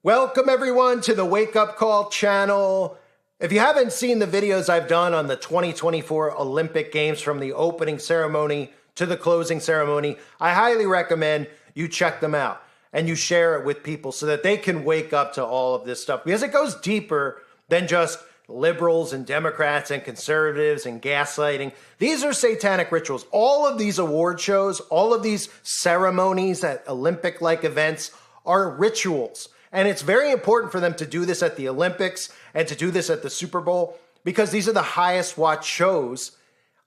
Welcome everyone to the Wake Up Call channel. If you haven't seen the videos I've done on the 2024 Olympic Games from the opening ceremony to the closing ceremony, I highly recommend you check them out and you share it with people so that they can wake up to all of this stuff, because it goes deeper than just liberals and Democrats and conservatives and gaslighting. These are satanic rituals. All of these award shows, all of these ceremonies at Olympic-like events are rituals. And it's very important for them to do this at the Olympics and to do this at the Super Bowl, because these are the highest watched shows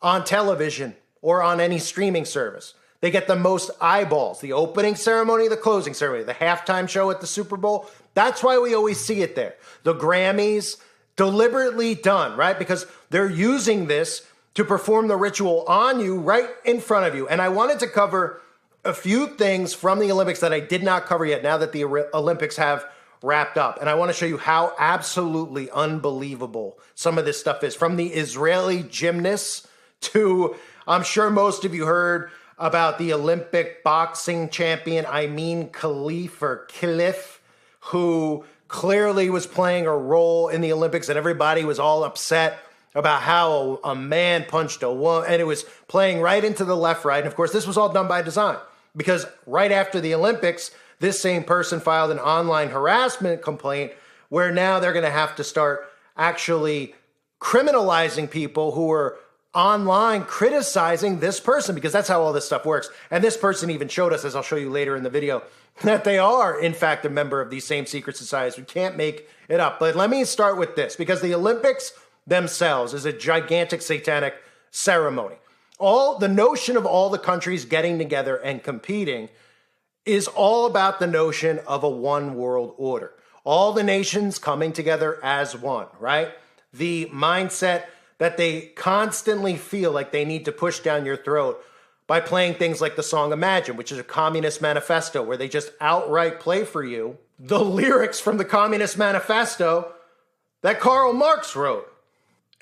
on television or on any streaming service. They get the most eyeballs. The opening ceremony, the closing ceremony, the halftime show at the Super Bowl. That's why we always see it there. The Grammys, deliberately done, right? Because they're using this to perform the ritual on you right in front of you. And I wanted to cover a few things from the Olympics that I did not cover yet now that the Olympics have wrapped up. And I want to show you how absolutely unbelievable some of this stuff is. From the Israeli gymnasts to, I'm sure most of you heard about the Olympic boxing champion, Imane Khalif, who clearly was playing a role in the Olympics, and everybody was all upset about how a man punched a woman, and it was playing right into the left, right. And of course, this was all done by design, because right after the Olympics, this same person filed an online harassment complaint where now they're going to have to start actually criminalizing people who are online criticizing this person, because that's how all this stuff works. And this person even showed us, as I'll show you later in the video, that they are, in fact, a member of these same secret societies. We can't make it up. But let me start with this, because the Olympics themselves is a gigantic satanic ceremony. The notion of all the countries getting together and competing is all about the notion of a one world order. All the nations coming together as one, right? The mindset that they constantly feel like they need to push down your throat by playing things like the song Imagine, which is a communist manifesto, where they just outright play for you the lyrics from the Communist Manifesto that Karl Marx wrote.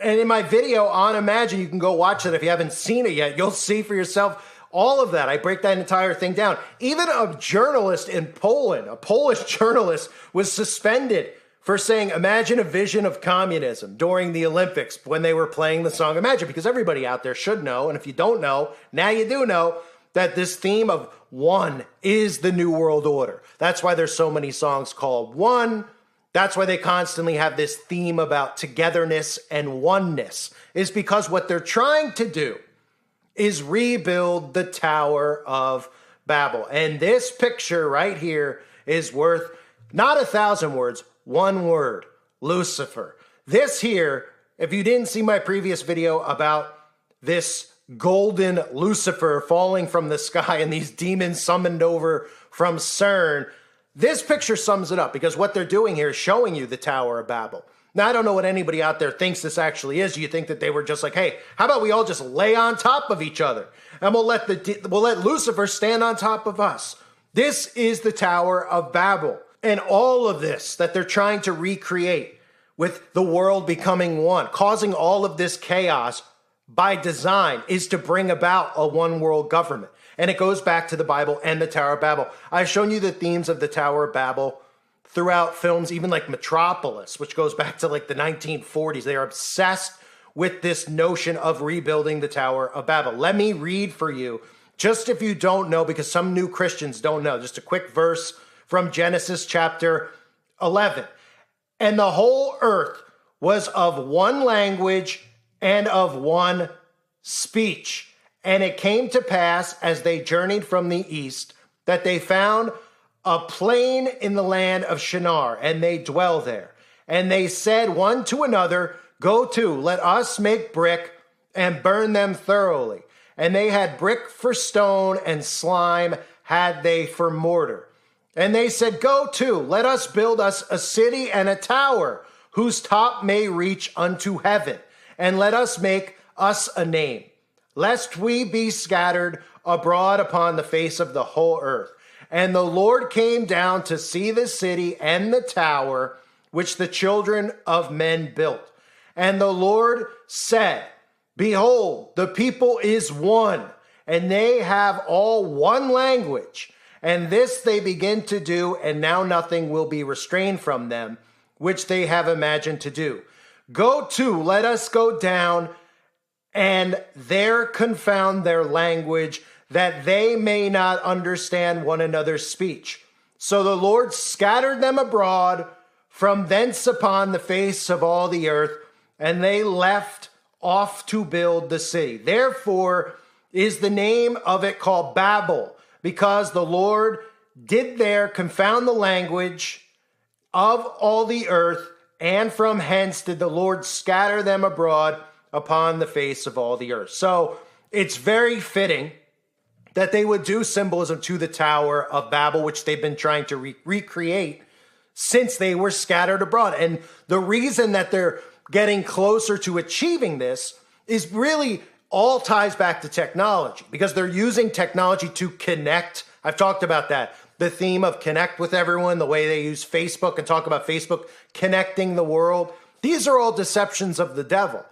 And in my video on Imagine, you can go watch it if you haven't seen it yet. You'll see for yourself all of that. I break that entire thing down. Even a journalist in Poland, a Polish journalist, was suspended for saying, imagine a vision of communism during the Olympics when they were playing the song Imagine, because everybody out there should know, and if you don't know, now you do know, that this theme of one is the New World Order. That's why there's so many songs called One. That's why they constantly have this theme about togetherness and oneness, is because what they're trying to do is rebuild the Tower of Babel. And this picture right here is worth not 1,000 words, one word: Lucifer. This here, if you didn't see my previous video about this golden Lucifer falling from the sky and these demons summoned over from CERN, this picture sums it up, because what they're doing here is showing you the Tower of Babel. Now, I don't know what anybody out there thinks this actually is. Do you think that they were just like, hey, how about we all just lay on top of each other and we'll let Lucifer stand on top of us? This is the Tower of Babel. And all of this that they're trying to recreate with the world becoming one, causing all of this chaos by design, is to bring about a one world government. And it goes back to the Bible and the Tower of Babel. I've shown you the themes of the Tower of Babel throughout films, even like Metropolis, which goes back to like the 1940s. They are obsessed with this notion of rebuilding the Tower of Babel. Let me read for you, just if you don't know, because some new Christians don't know, just a quick verse from Genesis chapter 11. And the whole earth was of one language and of one speech. And it came to pass, as they journeyed from the east, that they found a plain in the land of Shinar, and they dwell there. And they said one to another, go to, let us make brick and burn them thoroughly. And they had brick for stone, and slime had they for mortar. And they said, go to, let us build us a city and a tower, whose top may reach unto heaven. And let us make us a name, lest we be scattered abroad upon the face of the whole earth. And the Lord came down to see the city and the tower, which the children of men built. And the Lord said, behold, the people is one, and they have all one language. And this they begin to do, and now nothing will be restrained from them, which they have imagined to do. Go to, let us go down, and there confound their language, that they may not understand one another's speech. So the Lord scattered them abroad from thence upon the face of all the earth, and they left off to build the city. Therefore is the name of it called Babel, because the Lord did there confound the language of all the earth, and from hence did the Lord scatter them abroad upon the face of all the earth. So it's very fitting that they would do symbolism to the Tower of Babel, which they've been trying to recreate since they were scattered abroad. And the reason that they're getting closer to achieving this is really all ties back to technology, because they're using technology to connect. I've talked about that. The theme of connect with everyone, the way they use Facebook and talk about Facebook connecting the world. These are all deceptions of the devil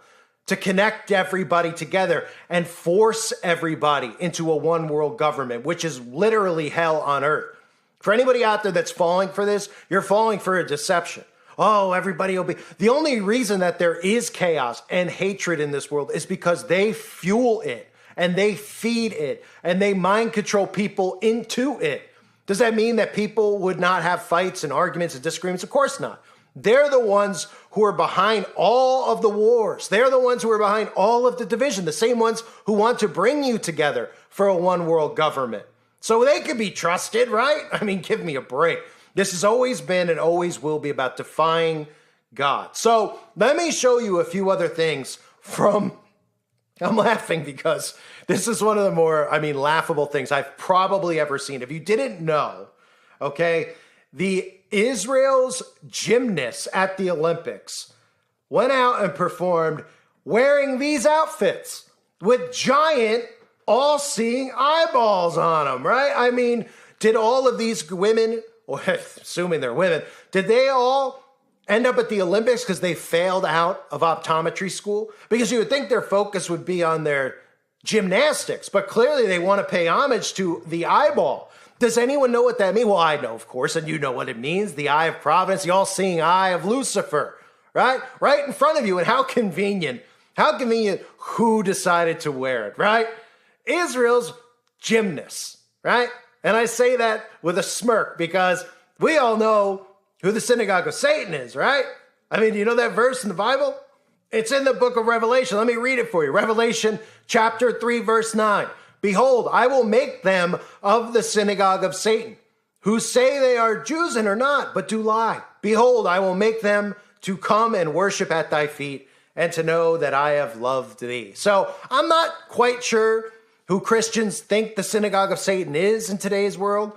to connect everybody together and force everybody into a one world government, which is literally hell on earth. For anybody out there that's falling for this, you're falling for a deception. Oh, everybody will be. The only reason that there is chaos and hatred in this world is because they fuel it and they feed it and they mind control people into it. Does that mean that people would not have fights and arguments and disagreements? Of course not. They're the ones who are behind all of the wars. They're the ones who are behind all of the division, the same ones who want to bring you together for a one world government. So they could be trusted, right? I mean, give me a break. This has always been and always will be about defying God. So let me show you a few other things from, I'm laughing because this is one of the more, laughable things I've probably ever seen. If you didn't know, okay, the Israel's gymnasts at the Olympics went out and performed wearing these outfits with giant all-seeing eyeballs on them, right? I mean, did all of these women, or assuming they're women, did they all end up at the Olympics because they failed out of optometry school? Because you would think their focus would be on their gymnastics, but clearly they want to pay homage to the eyeball. Does anyone know what that means? Well, I know, of course, and you know what it means. The eye of providence, the all-seeing eye of Lucifer, right? Right in front of you. And how convenient who decided to wear it, right? Israel's gymnasts, right? And I say that with a smirk because we all know who the synagogue of Satan is, right? I mean, do you know that verse in the Bible? It's in the book of Revelation. Let me read it for you. Revelation chapter 3, verse 9. Behold, I will make them of the synagogue of Satan, who say they are Jews and are not, but do lie. Behold, I will make them to come and worship at thy feet, and to know that I have loved thee. So I'm not quite sure who Christians think the synagogue of Satan is in today's world.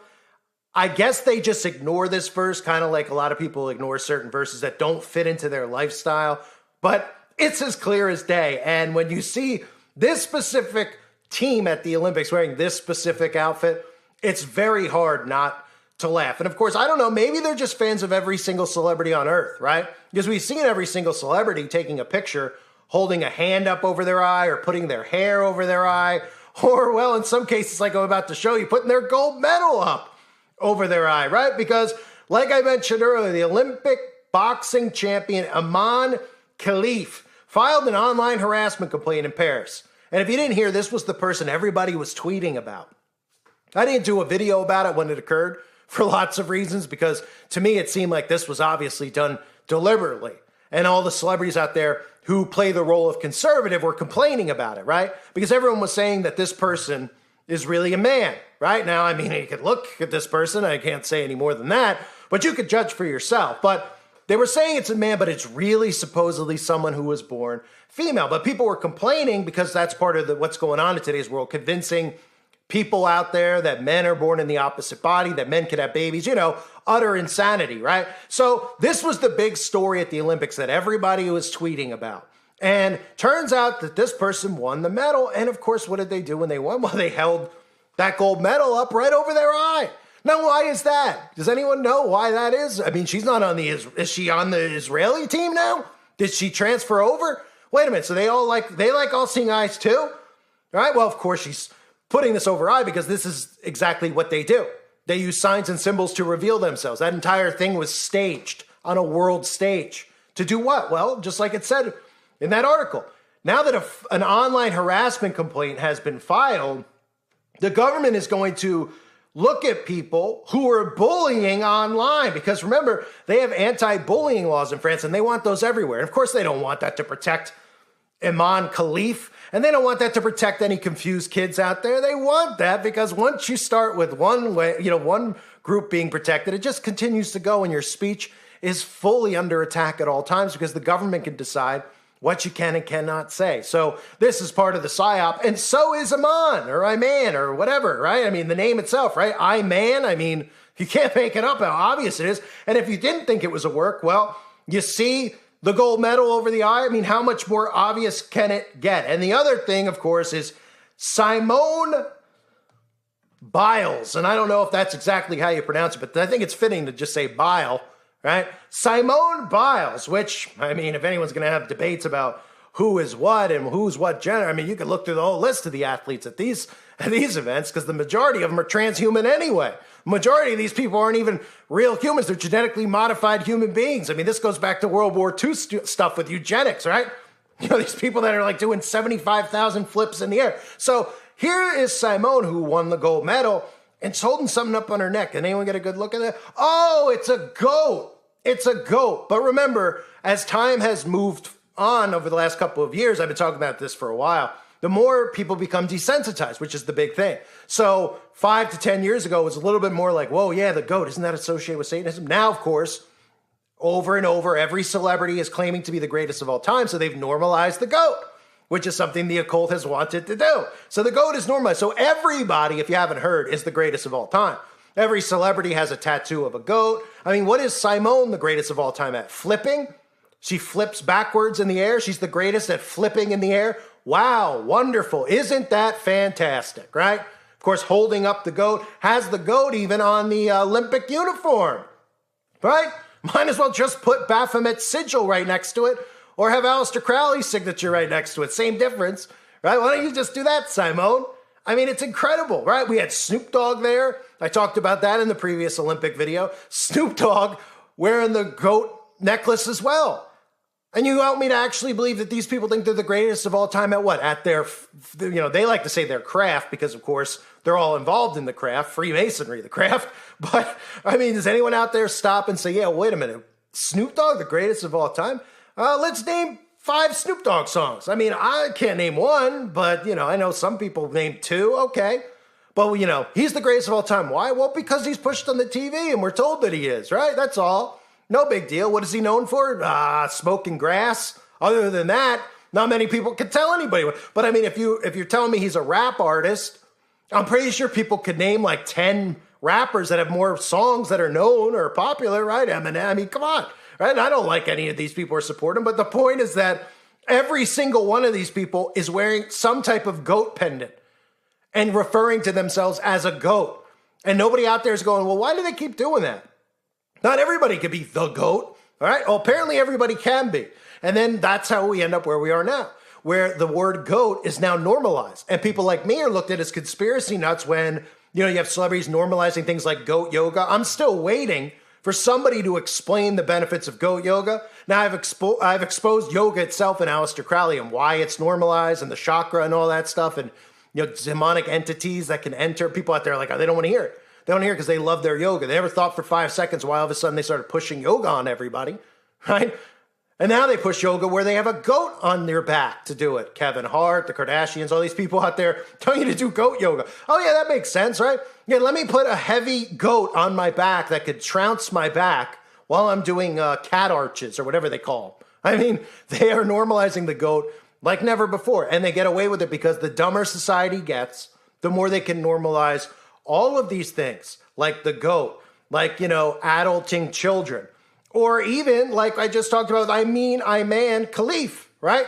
I guess they just ignore this verse, kind of like a lot of people ignore certain verses that don't fit into their lifestyle. But it's as clear as day. And when you see this specific team at the Olympics wearing this specific outfit, it's very hard not to laugh. And of course, I don't know, maybe they're just fans of every single celebrity on earth, right? Because we've seen every single celebrity taking a picture, holding a hand up over their eye or putting their hair over their eye, or, well, in some cases, like I'm about to show you, putting their gold medal up over their eye, right? Because, like I mentioned earlier, the Olympic boxing champion Aman Khalif filed an online harassment complaint in Paris. And if you didn't hear, this was the person everybody was tweeting about. I didn't do a video about it when it occurred for lots of reasons, because to me, it seemed like this was obviously done deliberately. And all the celebrities out there who play the role of conservative were complaining about it, right? Because everyone was saying that this person is really a man, right? Now, I mean, you could look at this person. I can't say any more than that, but you could judge for yourself. But they were saying it's a man, but it's really supposedly someone who was born female. But people were complaining because that's part of what's going on in today's world, convincing people out there that men are born in the opposite body, that men could have babies, utter insanity, right? So this was the big story at the Olympics that everybody was tweeting about. And turns out that this person won the medal. And of course, what did they do when they won? Well, they held that gold medal up right over their eye. Now, why is that? Does anyone know why that is? I mean, she's not on is she on the Israeli team now? Did she transfer over? Wait a minute. So they like all seeing eyes too? All right. Well, of course, she's putting this over eye because this is exactly what they do. They use signs and symbols to reveal themselves. That entire thing was staged on a world stage. To do what? Well, just like it said in that article. Now that an online harassment complaint has been filed, the government is going to look at people who are bullying online, because remember, they have anti-bullying laws in France and they want those everywhere. And of course, they don't want that to protect Iman Khalif, and they don't want that to protect any confused kids out there. They want that because once you start with one group being protected, it just continues to go, and your speech is fully under attack at all times because the government can decide what you can and cannot say. So this is part of the PSYOP, and so is Iman or Iman or whatever, right? I mean, the name itself, right? Iman, I mean, you can't make it up how obvious it is. And if you didn't think it was a work, well, you see the gold medal over the eye. I mean, how much more obvious can it get? And the other thing, of course, is Simone Biles. And I don't know if that's exactly how you pronounce it, but I think it's fitting to just say Bile. Right? Simone Biles, which, I mean, if anyone's going to have debates about who is what and who's what gender, I mean, you could look through the whole list of the athletes at these events, because the majority of them are transhuman anyway. The majority of these people aren't even real humans. They're genetically modified human beings. I mean, this goes back to World War II stuff with eugenics, right? You know, these people that are like doing 75,000 flips in the air. So here is Simone, who won the gold medal, and it's holding something up on her neck. Can anyone get a good look at that? Oh, it's a goat. It's a goat. But remember, as time has moved on over the last couple of years, I've been talking about this for a while, the more people become desensitized, which is the big thing. So 5 to 10 years ago, it was a little bit more like, whoa, yeah, the goat, isn't that associated with Satanism? Now, of course, over and over, every celebrity is claiming to be the greatest of all time, so they've normalized the goat, which is something the occult has wanted to do. So the goat is normalized. So everybody, if you haven't heard, is the greatest of all time. Every celebrity has a tattoo of a goat. I mean, what is Simone the greatest of all time at? Flipping? She flips backwards in the air. She's the greatest at flipping in the air. Wow, wonderful. Isn't that fantastic, right? Of course, holding up the goat, has the goat even on the Olympic uniform, right? Might as well just put Baphomet's sigil right next to it, or have Aleister Crowley's signature right next to it. Same difference, right? Why don't you just do that, Simone? I mean, it's incredible, right? We had Snoop Dogg there. I talked about that in the previous Olympic video. Snoop Dogg wearing the goat necklace as well. And you want me to actually believe that these people think they're the greatest of all time at what? At their, they like to say their craft because, of course, they're all involved in the craft, Freemasonry, the craft. But, I mean, does anyone out there stop and say, yeah, wait a minute, Snoop Dogg, the greatest of all time? Let's name 5 Snoop Dogg songs. I mean, I can't name one, but, I know some people name 2. Okay. But, he's the greatest of all time. Why? Well, because he's pushed on the TV and we're told that he is, right? That's all. No big deal. What is he known for? Smoking grass. Other than that, not many people can tell anybody. But, I mean, if you're telling me he's a rap artist, I'm pretty sure people could name like 10 rappers that have more songs that are known or popular, right? Eminem. I mean, come on. Right? And I don't like any of these people or support them, but the point is that every single one of these people is wearing some type of goat pendant and referring to themselves as a goat. And nobody out there is going, well, why do they keep doing that? Not everybody could be the goat, all right? Well, apparently everybody can be. And then that's how we end up where we are now, where the word goat is now normalized. And people like me are looked at as conspiracy nuts when, you have celebrities normalizing things like goat yoga. I'm still waiting for somebody to explain the benefits of goat yoga. Now, I've exposed yoga itself and Aleister Crowley and why it's normalized and the chakra and all that stuff and, demonic entities that can enter. People out there are like, they don't want to hear it. They don't hear it because they love their yoga. They never thought for 5 seconds why all of a sudden they started pushing yoga on everybody, right? And now they push yoga where they have a goat on their back to do it. Kevin Hart, the Kardashians, all these people out there telling you to do goat yoga. Oh, yeah, that makes sense, right? Yeah, let me put a heavy goat on my back that could trounce my back while I'm doing cat arches or whatever they call them. I mean, they are normalizing the goat like never before. And they get away with it because the dumber society gets, the more they can normalize all of these things, like the goat, like, adulting children. Or even, like I just talked about, Iman Khalif, right?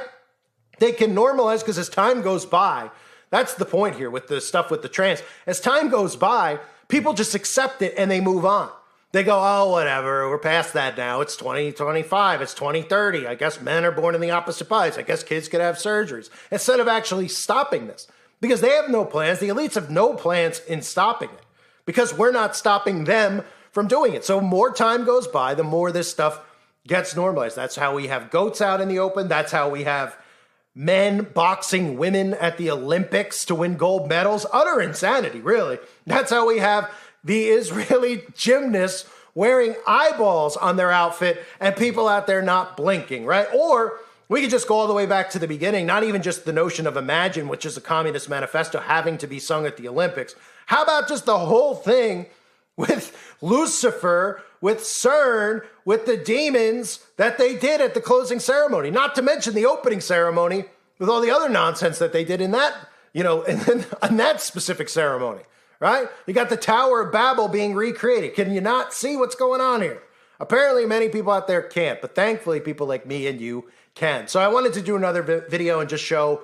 They can normalize because as time goes by, that's the point here with the stuff with the trans. As time goes by, people just accept it and they move on. They go, oh, whatever, we're past that now. It's 2025, it's 2030. I guess men are born in the opposite bodies. I guess kids could have surgeries. Instead of actually stopping this. Because they have no plans. The elites have no plans in stopping it. because we're not stopping them from doing it. So more time goes by, the more this stuff gets normalized. That's how we have goats out in the open. That's how we have men boxing women at the Olympics to win gold medals. Utter insanity, really. That's how we have the Israeli gymnasts wearing eyeballs on their outfit and people out there not blinking, right? Or we could just go all the way back to the beginning, not even just the notion of Imagine, which is a communist manifesto having to be sung at the Olympics. How about just the whole thing with Lucifer, with CERN, with the demons that they did at the closing ceremony, not to mention the opening ceremony with all the other nonsense that they did in that, in that specific ceremony, right? You got the Tower of Babel being recreated. Can you not see what's going on here? Apparently many people out there can't, but thankfully people like me and you can. So I wanted to do another video and just show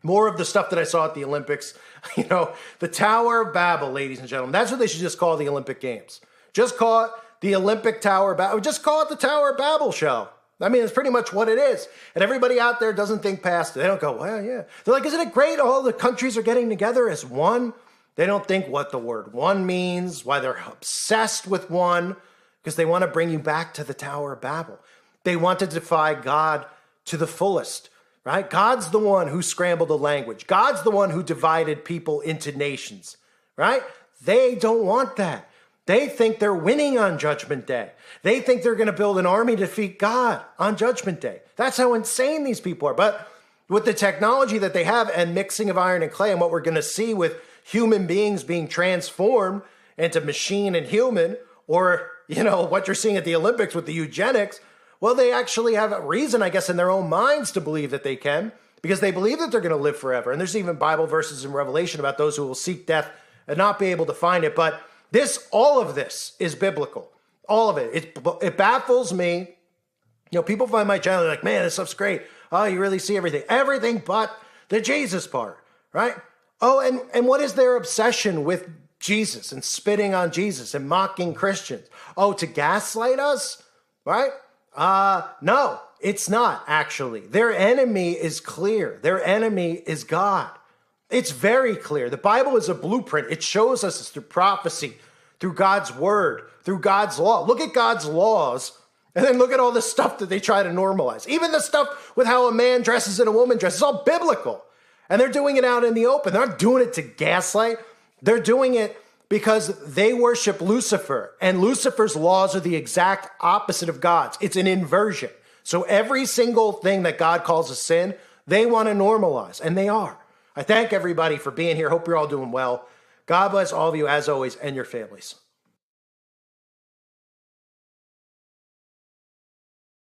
more of the stuff that I saw at the Olympics. The Tower of Babel, ladies and gentlemen. That's what they should just call the Olympic Games. Just call it the Olympic Tower of Babel. Just call it the Tower of Babel show. I mean, it's pretty much what it is. And everybody out there doesn't think past it. They don't go, well, yeah. They're like, isn't it great all the countries are getting together as one? They don't think what the word one means, why they're obsessed with one, because they want to bring you back to the Tower of Babel. They want to defy God to the fullest. Right? God's the one who scrambled the language. God's the one who divided people into nations, right? They don't want that. They think they're winning on Judgment Day. They think they're going to build an army to defeat God on Judgment Day. That's how insane these people are. But with the technology that they have and mixing of iron and clay and what we're going to see with human beings being transformed into machine and human, or, what you're seeing at the Olympics with the eugenics, well, they actually have a reason, I guess, in their own minds to believe that they can, because they believe that they're going to live forever. And there's even Bible verses in Revelation about those who will seek death and not be able to find it. But all of this is biblical. All of it. It baffles me. People find my channel, they're like, man, this stuff's great. Oh, you really see everything. Everything but the Jesus part, right? Oh, and what is their obsession with Jesus and spitting on Jesus and mocking Christians? Oh, to gaslight us, right? No, it's not actually. Their enemy is clear. Their enemy is God. It's very clear. The Bible is a blueprint. It shows us through prophecy, through God's word, through God's law. Look at God's laws and then look at all the stuff that they try to normalize. Even the stuff with how a man dresses and a woman dresses, it's all biblical. And they're doing it out in the open. They're not doing it to gaslight. They're doing it because they worship Lucifer, and Lucifer's laws are the exact opposite of God's. It's an inversion. So every single thing that God calls a sin, they want to normalize, and they are. I thank everybody for being here. Hope you're all doing well. God bless all of you, as always, and your families.